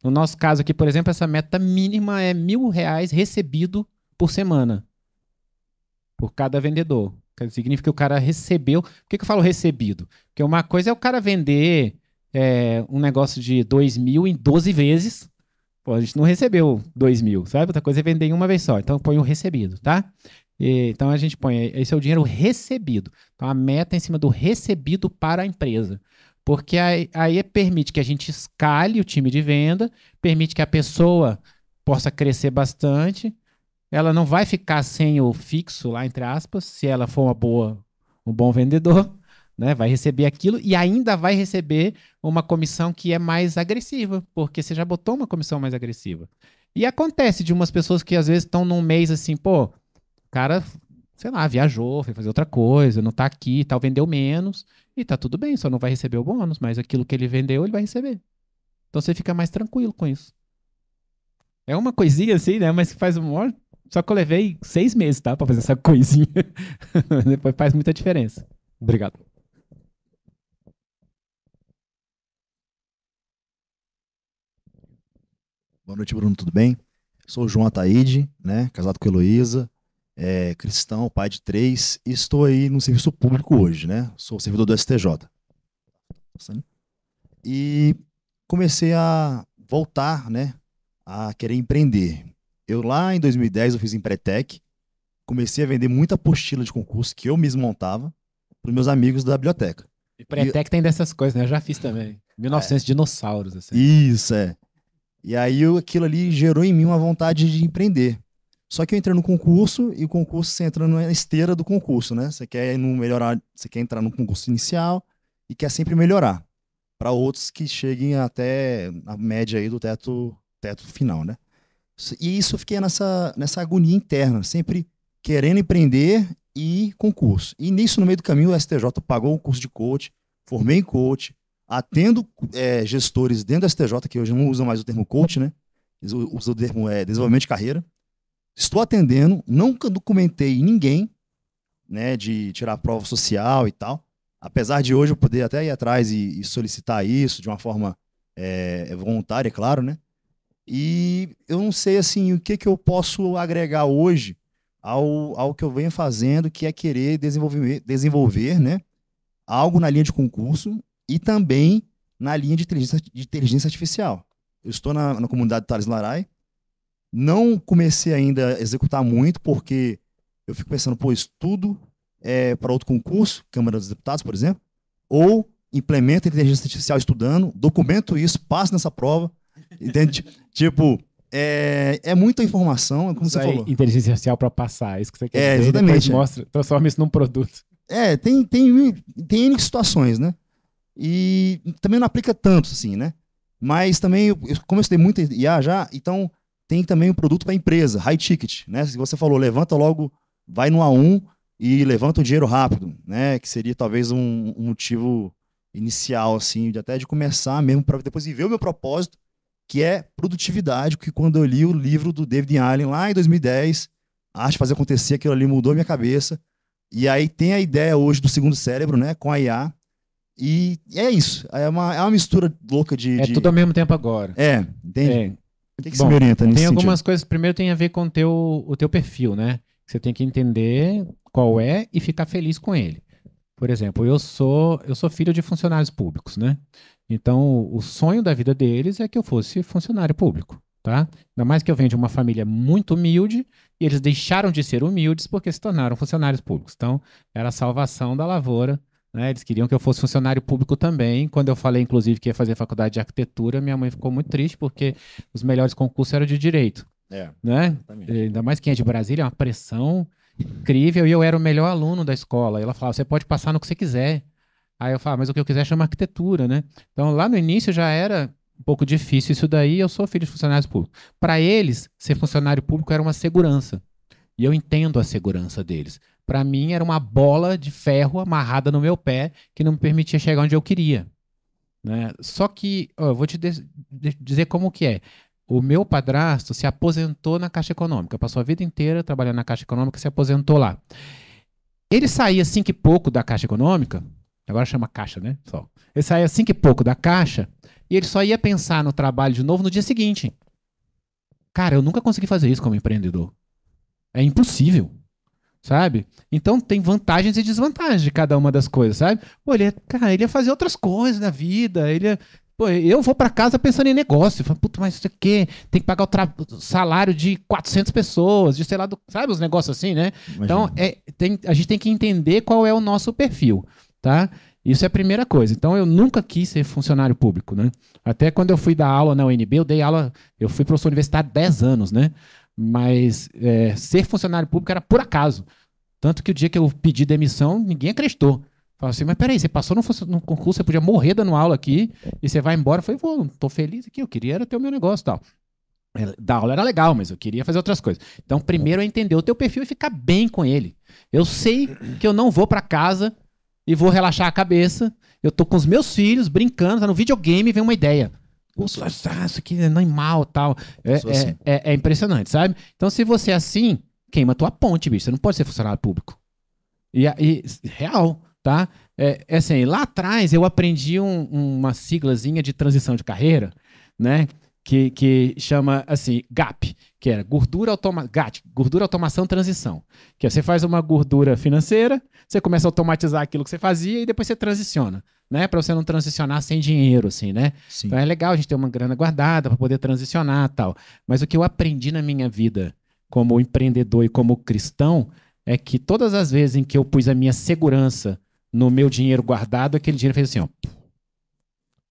No nosso caso aqui, por exemplo, essa meta mínima é R$1.000 recebido por semana. Por cada vendedor. Significa que o cara recebeu. Por que eu falo recebido? Porque uma coisa é o cara vender um negócio de 2.000 em 12 vezes. Pô, a gente não recebeu 2.000, sabe? Outra coisa é vender em uma vez só. Então põe o recebido, tá? Então a gente põe, esse é o dinheiro recebido. Então a meta é em cima do recebido para a empresa. Porque aí permite que a gente escale o time de venda, permite que a pessoa possa crescer bastante. Ela não vai ficar sem o fixo, lá entre aspas, se ela for um bom vendedor, né? Vai receber aquilo e ainda vai receber uma comissão que é mais agressiva, porque você já botou uma comissão mais agressiva. E acontece de umas pessoas que às vezes estão num mês assim, pô, o cara, sei lá, viajou, foi fazer outra coisa, não tá aqui, tal, vendeu menos, e tá tudo bem, só não vai receber o bônus, mas aquilo que ele vendeu, ele vai receber. Então você fica mais tranquilo com isso. É uma coisinha assim, né? Mas que faz um maior. Só que eu levei 6 meses, tá? Pra fazer essa coisinha. Depois faz muita diferença. Obrigado. Boa noite, Bruno, tudo bem? Sou o João Ataíde, né? Casado com a Heloísa, cristão, pai de 3, e estou aí no serviço público hoje, né? Sou servidor do STJ. E comecei a voltar, né? A querer empreender. Eu lá em 2010 eu fiz Empretec, comecei a vender muita apostila de concurso que eu mesmo montava para os meus amigos da biblioteca. Empretec tem dessas coisas, né? Eu já fiz também. 1900 dinossauros, assim. Isso, E aí aquilo ali gerou em mim uma vontade de empreender. Só que eu entrei no concurso e o concurso você entra na esteira do concurso, né? Você quer melhorar, você quer entrar no concurso inicial e quer sempre melhorar para outros que cheguem até a média aí do teto final, né? E isso eu fiquei nessa agonia interna, sempre querendo empreender e concurso. E nisso, no meio do caminho, o STJ pagou o curso de coach, formei em coach, atendo gestores dentro do STJ, que hoje não usam mais o termo coach, né? Eles usam o termo desenvolvimento de carreira. estou atendendo, nunca documentei ninguém, né, de tirar prova social e tal. Apesar de hoje eu poder até ir atrás e solicitar isso de uma forma voluntária, é claro, né? E eu não sei, assim, o que eu posso agregar hoje ao que eu venho fazendo, que é querer desenvolver, né, algo na linha de concurso e também na linha de inteligência artificial. Eu estou na comunidade Thales Laray, não comecei ainda a executar muito, porque eu fico pensando, pô, estudo para outro concurso, Câmara dos Deputados, por exemplo, ou implemento inteligência artificial estudando, documento isso, passo nessa prova, entende? Tipo, é muita informação, é como você falou. Inteligência artificial para passar, isso que você quer dizer. Exatamente. Mostra, transforma isso num produto. Tem N situações, né? E também não aplica tanto, assim, né? Mas também, como eu estudei muito IA já, então tem também um produto para empresa, high ticket, né? Se você falou, levanta logo, vai no A1 e levanta o dinheiro rápido, né? Que seria talvez um motivo inicial, assim, até de começar mesmo, para depois ver o meu propósito, que é produtividade, que quando eu li o livro do David Allen lá em 2010, Arte de Fazer Acontecer, aquilo ali mudou minha cabeça. E aí tem a ideia hoje do segundo cérebro, né? Com a IA. E é isso. É uma mistura louca de... tudo ao mesmo tempo agora. Entende? O que você me orienta nisso? Tem algumas coisas, primeiro tem a ver com o teu perfil, né? Você tem que entender qual é e ficar feliz com ele. Por exemplo, eu sou filho de funcionários públicos, né? Então, o sonho da vida deles é que eu fosse funcionário público, tá? Ainda mais que eu venho de uma família muito humilde e eles deixaram de ser humildes porque se tornaram funcionários públicos. Então, era a salvação da lavoura, né? Eles queriam que eu fosse funcionário público também. Quando eu falei, inclusive, que ia fazer faculdade de arquitetura, minha mãe ficou muito triste porque os melhores concursos eram de direito, né? Ainda mais quem é de Brasília, é uma pressão incrível, e eu era o melhor aluno da escola. E ela falava, você pode passar no que você quiser. Aí eu falava, mas o que eu quiser chama arquitetura, né? Então lá no início já era um pouco difícil isso daí, eu sou filho de funcionários públicos. Para eles, ser funcionário público era uma segurança. E eu entendo a segurança deles. Para mim era uma bola de ferro amarrada no meu pé que não me permitia chegar onde eu queria, né? Só que, eu vou te dizer como que é. O meu padrasto se aposentou na Caixa Econômica, passou a vida inteira trabalhando na Caixa Econômica e se aposentou lá. Ele saía 5 e pouco da Caixa Econômica, agora chama Caixa, né? Ele saía 5 e pouco da Caixa e ele só ia pensar no trabalho de novo no dia seguinte. Cara, eu nunca consegui fazer isso como empreendedor. É impossível, sabe? Então tem vantagens e desvantagens de cada uma das coisas, sabe? Pô, ele ia fazer outras coisas na vida, Pô, eu vou pra casa pensando em negócio. Falo, puta, mas isso aqui tem que pagar o salário de 400 pessoas, de sei lá, sabe os negócios assim, né? Imagina. Então, a gente tem que entender qual é o nosso perfil, tá? Isso é a primeira coisa. Então, eu nunca quis ser funcionário público, né? Até quando eu fui dar aula na UNB, eu fui professor universitário 10 anos, né? Mas ser funcionário público era por acaso. Tanto que o dia que eu pedi demissão, ninguém acreditou. Fala assim, mas peraí, você passou no concurso, você podia morrer dando aula aqui e você vai embora. Eu falei, pô, tô feliz aqui, eu queria era ter o meu negócio e tal. Dar aula era legal, mas eu queria fazer outras coisas. Então, primeiro é entender o teu perfil e ficar bem com ele. Eu sei que eu não vou pra casa e vou relaxar a cabeça. Eu tô com os meus filhos brincando, tá no videogame e vem uma ideia. Isso aqui é animal e tal. É impressionante, sabe? Então, se você é assim, queima a tua ponte, bicho. Você não pode ser funcionário público. Real. Tá? Assim, lá atrás eu aprendi uma siglazinha de transição de carreira, né? Que chama assim, GAP, que era gordura, automação, transição. Que você faz uma gordura financeira, você começa a automatizar aquilo que você fazia e depois você transiciona, né? Para você não transicionar sem dinheiro, assim, né? Sim. Então é legal a gente ter uma grana guardada para poder transicionar e tal. Mas o que eu aprendi na minha vida como empreendedor e como cristão é que todas as vezes em que eu pus a minha segurança no meu dinheiro guardado, aquele dinheiro fez assim, ó.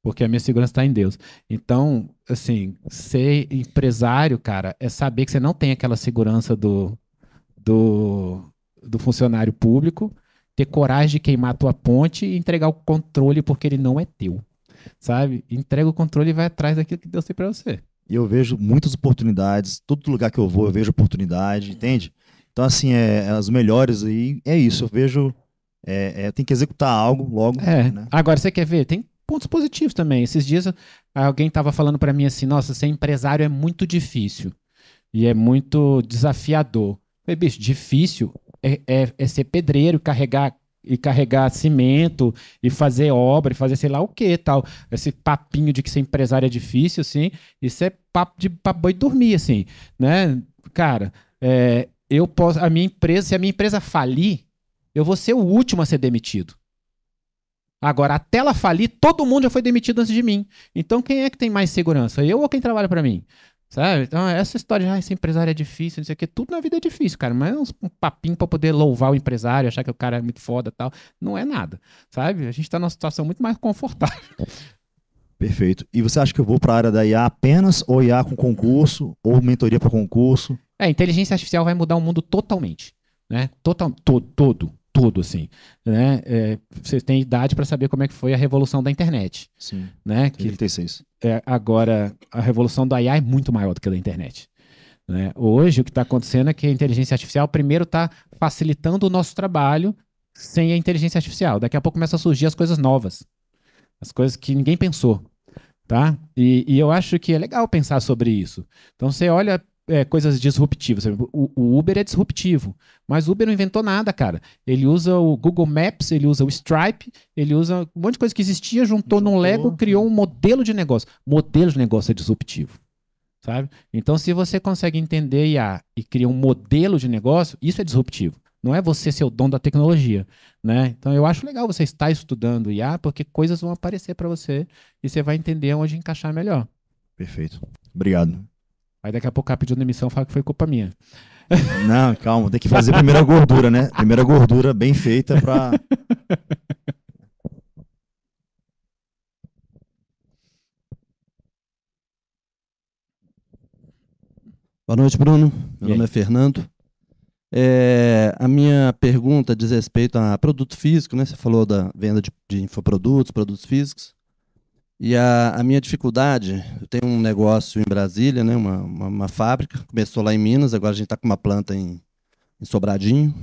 Porque a minha segurança está em Deus. Então, assim, ser empresário, cara, é saber que você não tem aquela segurança do funcionário público, ter coragem de queimar a tua ponte e entregar o controle porque ele não é teu, sabe? Entrega o controle e vai atrás daquilo que Deus tem para você. E eu vejo muitas oportunidades, todo lugar que eu vou eu vejo oportunidade, entende? Então, assim, as melhores aí, é isso, eu vejo... tem que executar algo logo. Né? Agora, você quer ver? Tem pontos positivos também. Esses dias alguém estava falando para mim assim, nossa, ser empresário é muito difícil. e é muito desafiador. Falei, bicho, difícil é ser pedreiro, carregar cimento e fazer obra, e fazer sei lá o que tal. Esse papinho de que ser empresário é difícil, assim, isso é papo de boi dormir, assim, né? Cara, eu posso, se a minha empresa falir, eu vou ser o último a ser demitido. Agora, até ela falir, todo mundo já foi demitido antes de mim. Então, quem é que tem mais segurança? Eu ou quem trabalha para mim? Sabe? Então, essa história de ser empresário é difícil, não sei o que, tudo na vida é difícil, cara. Mas um papinho pra poder louvar o empresário, achar que o cara é muito foda e tal, não é nada, sabe? A gente tá numa situação muito mais confortável. Perfeito. E você acha que eu vou para a área da IA apenas, ou IA com concurso, ou mentoria para concurso? A inteligência artificial vai mudar o mundo totalmente, né? Todo, assim, né? Você tem idade para saber como é que foi a revolução da internet, Sim. né? Que 36. agora a revolução da IA é muito maior do que a da internet, né? Hoje o que está acontecendo é que a inteligência artificial primeiro está facilitando o nosso trabalho sem a inteligência artificial. Daqui a pouco começam a surgir as coisas novas, as coisas que ninguém pensou, tá? E eu acho que é legal pensar sobre isso. Então você olha coisas disruptivas. O Uber é disruptivo, mas o Uber não inventou nada, cara. Ele usa o Google Maps, ele usa o Stripe, ele usa um monte de coisa que existia, juntou num Lego, criou um modelo de negócio. Modelo de negócio é disruptivo, sabe? Então, se você consegue entender IA e cria um modelo de negócio, isso é disruptivo. Não é você ser o dono da tecnologia, né? Então, eu acho legal você estar estudando IA, porque coisas vão aparecer para você e você vai entender onde encaixar melhor. Perfeito. Obrigado. Aí daqui a pouco ela pediu demissão e fala que foi culpa minha. Não, calma, tem que fazer a primeira gordura, né? Primeira gordura bem feita para. Boa noite, Bruno. Meu E aí? nome é Fernando. A minha pergunta diz respeito a produto físico, né? Você falou da venda de infoprodutos, produtos físicos. E a minha dificuldade, eu tenho um negócio em Brasília, né? Uma fábrica, começou lá em Minas, agora a gente está com uma planta em Sobradinho.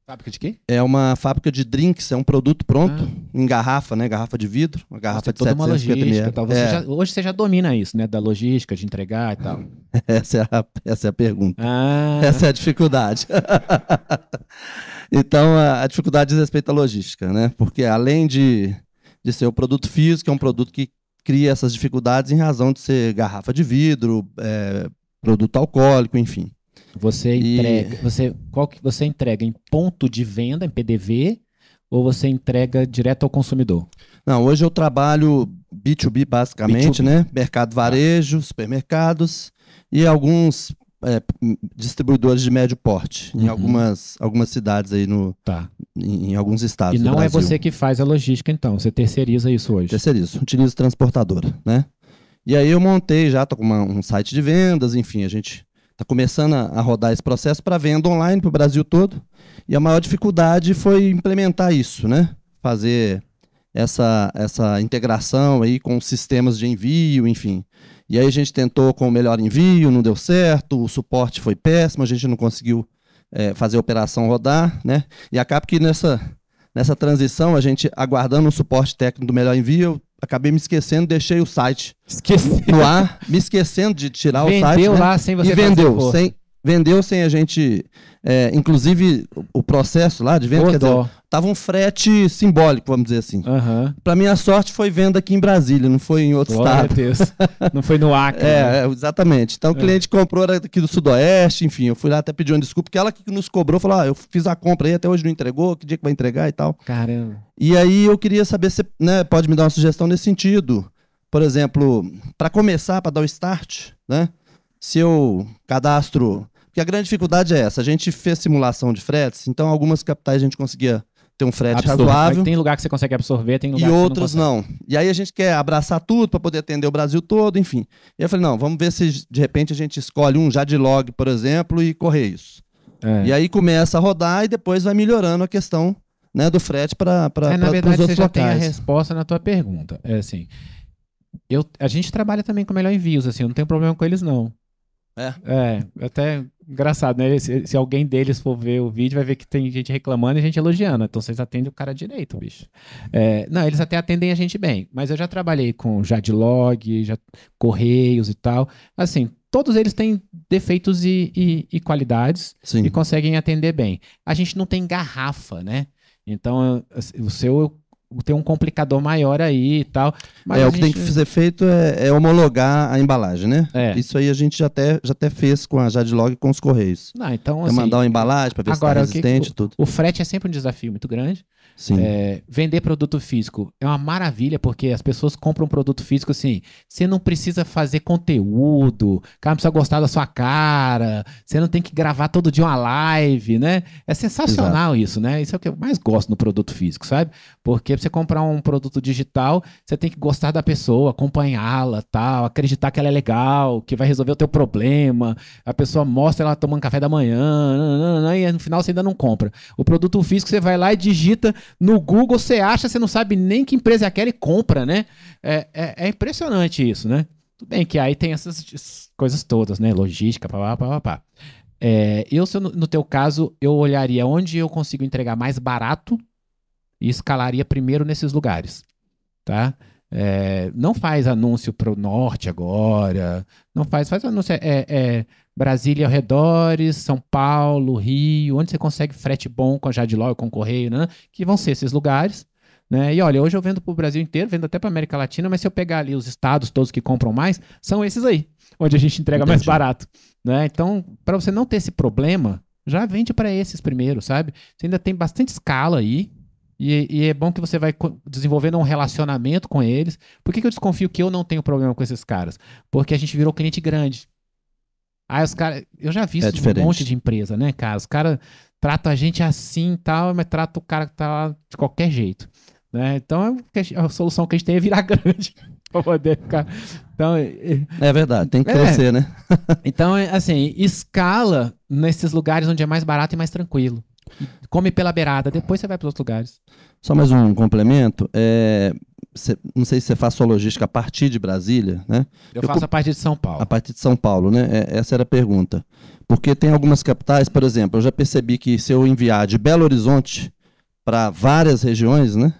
Fábrica de quê? É uma fábrica de drinks, é um produto pronto, em garrafa, né? Garrafa de vidro, uma garrafa de Toda uma 750 logística. ml. Tal. Hoje você já domina isso, né? Da logística, de entregar e tal. Essa é a pergunta. Ah, Essa é a dificuldade. Então, a dificuldade diz respeito à logística, né? Porque além de ser o produto físico, é um produto que cria essas dificuldades em razão de ser garrafa de vidro, produto alcoólico, enfim. você entrega. Qual que você entrega em ponto de venda, em PDV, ou você entrega direto ao consumidor? Não, hoje eu trabalho B2B basicamente, B2B. né? Mercado varejo, supermercados e alguns distribuidores de médio porte em Uhum. algumas cidades aí Tá. em alguns estados E do não é Brasil. você que faz a logística, então. Você terceiriza isso hoje. Terceirizo, utilizo transportadora, né? E aí eu montei já, tô com um site de vendas, enfim, a gente tá começando a rodar esse processo para venda online para o Brasil todo. E a maior dificuldade foi implementar isso, né? Fazer essa integração aí com sistemas de envio, enfim. E aí a gente tentou com o melhor envio, não deu certo, o suporte foi péssimo, a gente não conseguiu fazer a operação rodar, né? E acaba que nessa transição, a gente aguardando o suporte técnico do melhor envio, eu acabei me esquecendo, deixei o site Esqueci. no ar, me esquecendo de tirar o site. Vendeu né? lá sem você E fazer vendeu sem a gente. Inclusive, o processo lá de venda, quer dizer, tava um frete simbólico, vamos dizer assim. Aham. Para minha sorte, foi venda aqui em Brasília, não foi em outro Glória a estado. Deus. Não foi no Acre. né? Exatamente. Então o cliente comprou era aqui do Sudoeste, enfim, eu fui lá até pedir uma desculpa, porque ela que nos cobrou, falou: eu fiz a compra aí, até hoje não entregou, que dia que vai entregar e tal. Caramba. E aí eu queria saber se pode me dar uma sugestão nesse sentido. Por exemplo, para começar, para dar o start, né? Se eu cadastro. Porque a grande dificuldade é essa: a gente fez simulação de fretes, então algumas capitais a gente conseguia ter um frete razoável. Tem lugar que você consegue absorver, tem lugar E que outros você não. consegue. não. E aí a gente quer abraçar tudo para poder atender o Brasil todo, enfim. E eu falei: não, vamos ver se de repente a gente escolhe um Jadlog, por exemplo, e Correios. É. E aí começa a rodar e depois vai melhorando a questão, né, do frete para Na os verdade, você outros já tem a locais. resposta na tua pergunta. É assim, a gente trabalha também com melhor envios, assim, eu não tenho problema com eles, não. Até engraçado, né? Se alguém deles for ver o vídeo, vai ver que tem gente reclamando e gente elogiando. Então vocês atendem o cara direito, bicho. Não, eles até atendem a gente bem. Mas eu já trabalhei com Jadlog, Correios e tal. Assim, todos eles têm defeitos e qualidades Sim. e conseguem atender bem. A gente não tem garrafa, né? Então, o seu tem um complicador maior aí e tal. Mas O a que tem gente- que ser feito é homologar a embalagem, né? É. Isso aí a gente já até fez com a Jadlog e com os Correios. Não, então, É assim, mandar uma embalagem para ver agora, se está resistente e tudo. o frete é sempre um desafio muito grande. Sim. Vender produto físico é uma maravilha, porque as pessoas compram produto físico assim, você não precisa fazer conteúdo, o cara não precisa gostar da sua cara, você não tem que gravar todo dia uma live, né? É sensacional isso, né? Isso é o que eu mais gosto no produto físico, sabe? Porque pra você comprar um produto digital, você tem que gostar da pessoa, acompanhá-la, tal, acreditar que ela é legal, que vai resolver o teu problema, a pessoa mostra ela tomando café da manhã, e no final você ainda não compra. O produto físico você vai lá e digita no Google, você acha, você não sabe nem que empresa é aquela e compra, né? É impressionante isso, né? Tudo bem que aí tem essas coisas todas, né? Logística, papapá. Se no teu caso, eu olharia onde eu consigo entregar mais barato e escalaria primeiro nesses lugares, tá? Não faz anúncio pro norte agora, não faz anúncio, Brasília arredores, São Paulo, Rio, onde você consegue frete bom com a Jadlog, com o Correio, né? Que vão ser esses lugares, né? E olha, hoje eu vendo para o Brasil inteiro, vendo até para América Latina, mas se eu pegar ali os estados todos que compram mais, são esses aí, onde a gente entrega mais barato, né? Então, para você não ter esse problema, já vende para esses primeiro, sabe? Você ainda tem bastante escala aí, e é bom que você vai desenvolvendo um relacionamento com eles. Por que eu desconfio que eu não tenho problema com esses caras? Porque a gente virou cliente grande. Os caras, eu já vi isso em um monte de empresa, né, cara? Os caras tratam a gente assim e tal, mas tratam o cara que tá lá de qualquer jeito, né? Então a solução que a gente tem é virar grande para poder ficar. Então, é verdade, tem que crescer, né? Então, assim, escala nesses lugares onde é mais barato e mais tranquilo. Come pela beirada, depois você vai para outros lugares. Só mais um complemento. Não sei se você faz sua logística a partir de Brasília, né? Eu faço a partir de São Paulo. A partir de São Paulo, né? Essa era a pergunta. Porque tem algumas capitais, por exemplo, eu já percebi que se eu enviar de Belo Horizonte para várias regiões, né?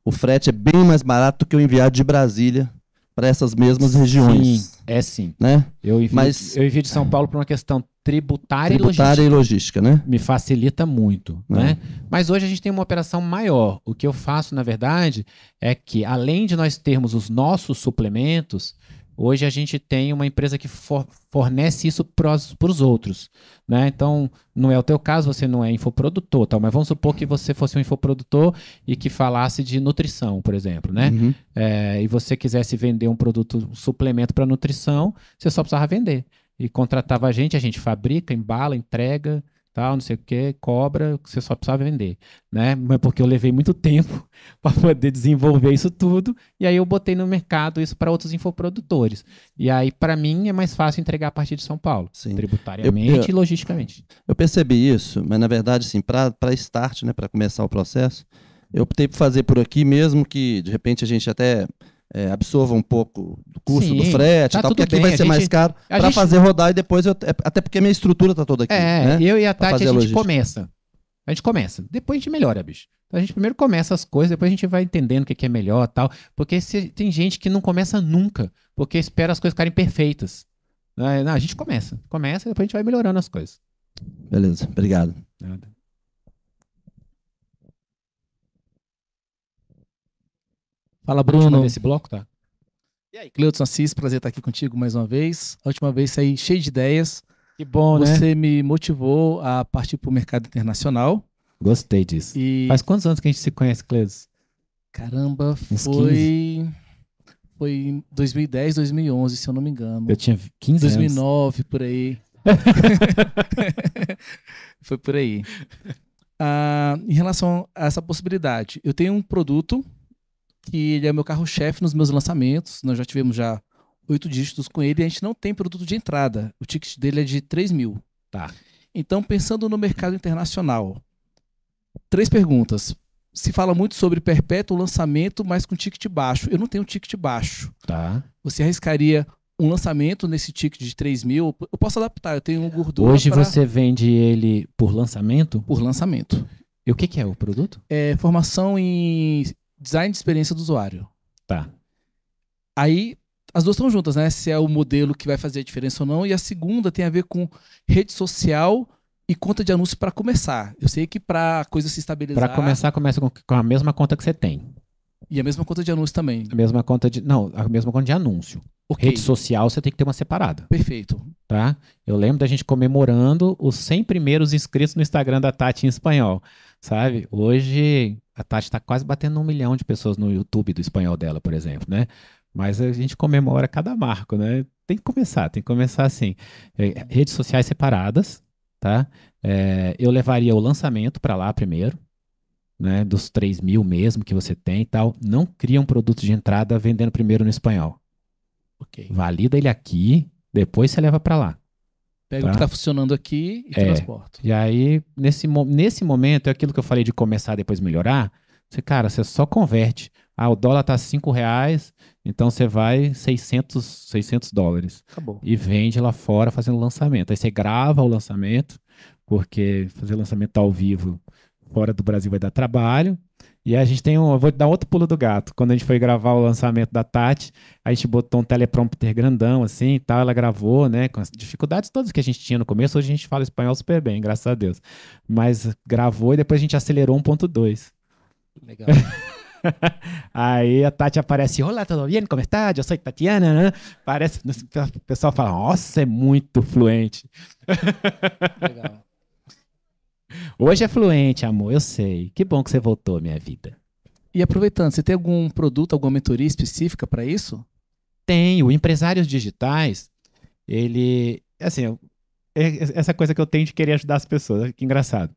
O frete é bem mais barato do que eu enviar de Brasília para essas mesmas regiões. Sim. Né? Eu envio de São Paulo por uma questão tributária e logística, né? Me facilita muito, né? Mas hoje a gente tem uma operação maior. O que eu faço, na verdade, é que além de nós termos os nossos suplementos, hoje a gente tem uma empresa que fornece isso para os outros, né? Então, não é o teu caso, você não é infoprodutor, tal, mas vamos supor que você fosse um infoprodutor e que falasse de nutrição, por exemplo, né? Uhum. E você quisesse vender um produto, um suplemento para nutrição, você só precisava vender. E contratava a gente fabrica, embala, entrega, tal, não sei o que, cobra, você só precisava vender, né? Mas porque eu levei muito tempo para poder desenvolver isso tudo, e aí eu botei no mercado isso para outros infoprodutores. E aí, para mim, é mais fácil entregar a partir de São Paulo, tributariamente e logisticamente. Eu percebi isso, mas na verdade, assim, para start, né, para começar o processo, eu optei por fazer por aqui, mesmo que de repente a gente até absorva um pouco do custo do frete e tal, porque aqui vai ser mais caro para fazer rodar e depois até porque a minha estrutura tá toda aqui. Né? Eu e a Tati a gente começa. Depois a gente melhora, bicho. Então a gente primeiro começa as coisas, depois a gente vai entendendo o que é melhor e tal. Porque tem gente que não começa nunca, porque espera as coisas ficarem perfeitas. Não, a gente começa e depois a gente vai melhorando as coisas. Beleza, obrigado. Nada. Fala, Bruno. Nesse bloco, tá? E aí, Cleuton Assis, prazer estar aqui contigo mais uma vez. A última vez saí cheio de ideias. Que bom, né? Você me motivou a partir para o mercado internacional. Gostei disso. Faz quantos anos que a gente se conhece, Cleuton? Caramba, foi em 2010, 2011, se eu não me engano. Eu tinha 15 anos. 2009, por aí. Foi por aí. Em relação a essa possibilidade, eu tenho um produto que ele é o meu carro-chefe nos meus lançamentos. Nós já tivemos 8 dígitos com ele e a gente não tem produto de entrada. O ticket dele é de 3 mil. Tá. Então, pensando no mercado internacional, 3 perguntas. Se fala muito sobre perpétuo lançamento, mas com ticket baixo. Eu não tenho ticket baixo. Tá. Você arriscaria um lançamento nesse ticket de 3 mil? Eu posso adaptar, eu tenho um gordura. Hoje você vende ele por lançamento? Por lançamento. E o que é o produto? É formação em design de experiência do usuário. Tá. Aí, As duas estão juntas, né? Se é o modelo que vai fazer a diferença ou não. E a segunda tem a ver com rede social e conta de anúncio para começar. Eu sei que para a coisa se estabilizar... Para começar, começa com a mesma conta que você tem. E a mesma conta de anúncio também. A mesma conta de... Não, a mesma conta de anúncio. Ok. Rede social, você tem que ter uma separada. Perfeito. Tá? Eu lembro da gente comemorando os 100 primeiros inscritos no Instagram da Tati em espanhol, sabe? Hoje a Tati está quase batendo 1 milhão de pessoas no YouTube do espanhol dela, por exemplo, né? Mas a gente comemora cada marco, né? Tem que começar assim. Redes sociais separadas, tá? Eu levaria o lançamento para lá primeiro, né? Dos 3 mil mesmo que você tem e tal. Não cria um produto de entrada vendendo primeiro no espanhol. Ok. Valida ele aqui, depois você leva para lá. Pega o que está funcionando aqui e É. transporta. E aí, nesse momento, é aquilo que eu falei de começar depois melhorar. Você só converte. O dólar tá R$5, então você vai $600. Acabou. E vende lá fora fazendo lançamento. Aí você grava o lançamento, porque fazer lançamento ao vivo fora do Brasil vai dar trabalho. E a gente eu vou dar outro pulo do gato. Quando a gente foi gravar o lançamento da Tati, a gente botou um teleprompter grandão assim e tal, ela gravou, né, com as dificuldades todas que a gente tinha no começo. Hoje a gente fala espanhol super bem, graças a Deus. Mas gravou e depois a gente acelerou 1.2. Legal. Aí a Tati aparece, olá, tudo bem? Como está? Eu sou Tatiana, né? Parece, o pessoal fala, nossa, é muito fluente. Legal. Hoje é fluente, amor, eu sei. Que bom que você voltou, minha vida. E aproveitando, você tem algum produto, alguma mentoria específica para isso? Tenho. Empresários digitais, essa coisa que eu tenho de querer ajudar as pessoas, que engraçado.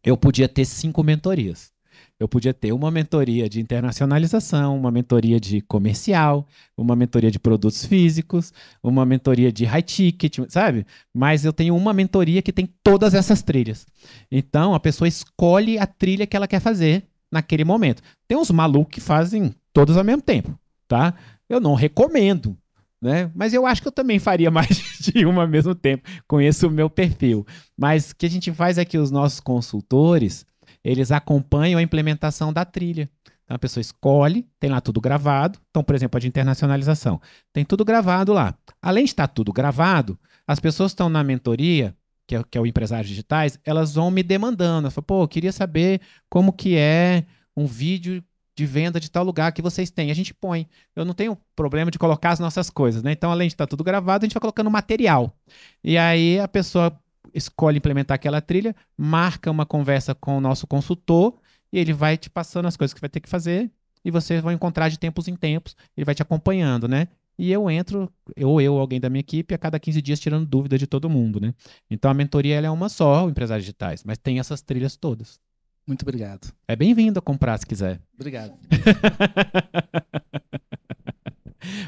Eu podia ter 5 mentorias. Eu podia ter uma mentoria de internacionalização, uma mentoria de comercial, uma mentoria de produtos físicos, uma mentoria de high ticket, sabe? Mas eu tenho uma mentoria que tem todas essas trilhas. Então, a pessoa escolhe a trilha que ela quer fazer naquele momento. Tem uns malucos que fazem todas ao mesmo tempo, tá? Eu não recomendo, né? Mas eu acho que eu também faria mais de uma ao mesmo tempo. Conheço o meu perfil. Mas o que a gente faz é que os nossos consultores, eles acompanham a implementação da trilha. Então, a pessoa escolhe, tem lá tudo gravado. Então, por exemplo, a de internacionalização. Tem tudo gravado lá. Além de estar tudo gravado, as pessoas que estão na mentoria, que é o Empresários Digitais, elas vão me demandando. Eu falo, pô, eu queria saber como que é um vídeo de venda de tal lugar que vocês têm. A gente põe. Eu não tenho problema de colocar as nossas coisas, né? Então, além de estar tudo gravado, a gente vai colocando material. E aí, a pessoa escolhe implementar aquela trilha, marca uma conversa com o nosso consultor e ele vai te passando as coisas que vai ter que fazer e vocês vão encontrar de tempos em tempos, ele vai te acompanhando, né? E eu entro, ou alguém da minha equipe, a cada 15 dias tirando dúvida de todo mundo, né? Então a mentoria ela é uma só, o Empresários Digitais, mas tem essas trilhas todas. Muito obrigado. É bem-vindo a comprar se quiser. Obrigado.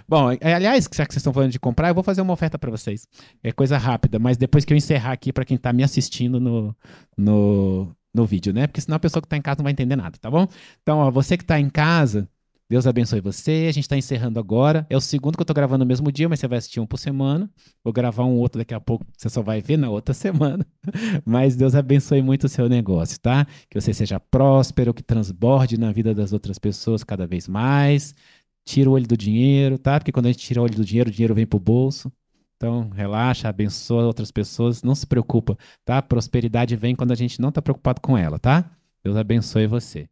Bom, aliás, já que vocês estão falando de comprar, eu vou fazer uma oferta para vocês. É coisa rápida, mas depois que eu encerrar aqui para quem está me assistindo no vídeo, né? Porque senão a pessoa que está em casa não vai entender nada, tá bom? Então, ó, você que está em casa, Deus abençoe você. A gente está encerrando agora. É o segundo que eu estou gravando no mesmo dia, mas você vai assistir um por semana. Vou gravar um outro daqui a pouco, você só vai ver na outra semana. Mas Deus abençoe muito o seu negócio, tá? Que você seja próspero, que transborde na vida das outras pessoas cada vez mais. Tira o olho do dinheiro, tá? Porque quando a gente tira o olho do dinheiro, o dinheiro vem pro bolso. Então, relaxa, abençoa outras pessoas, não se preocupa, tá? A prosperidade vem quando a gente não tá preocupado com ela, tá? Deus abençoe você.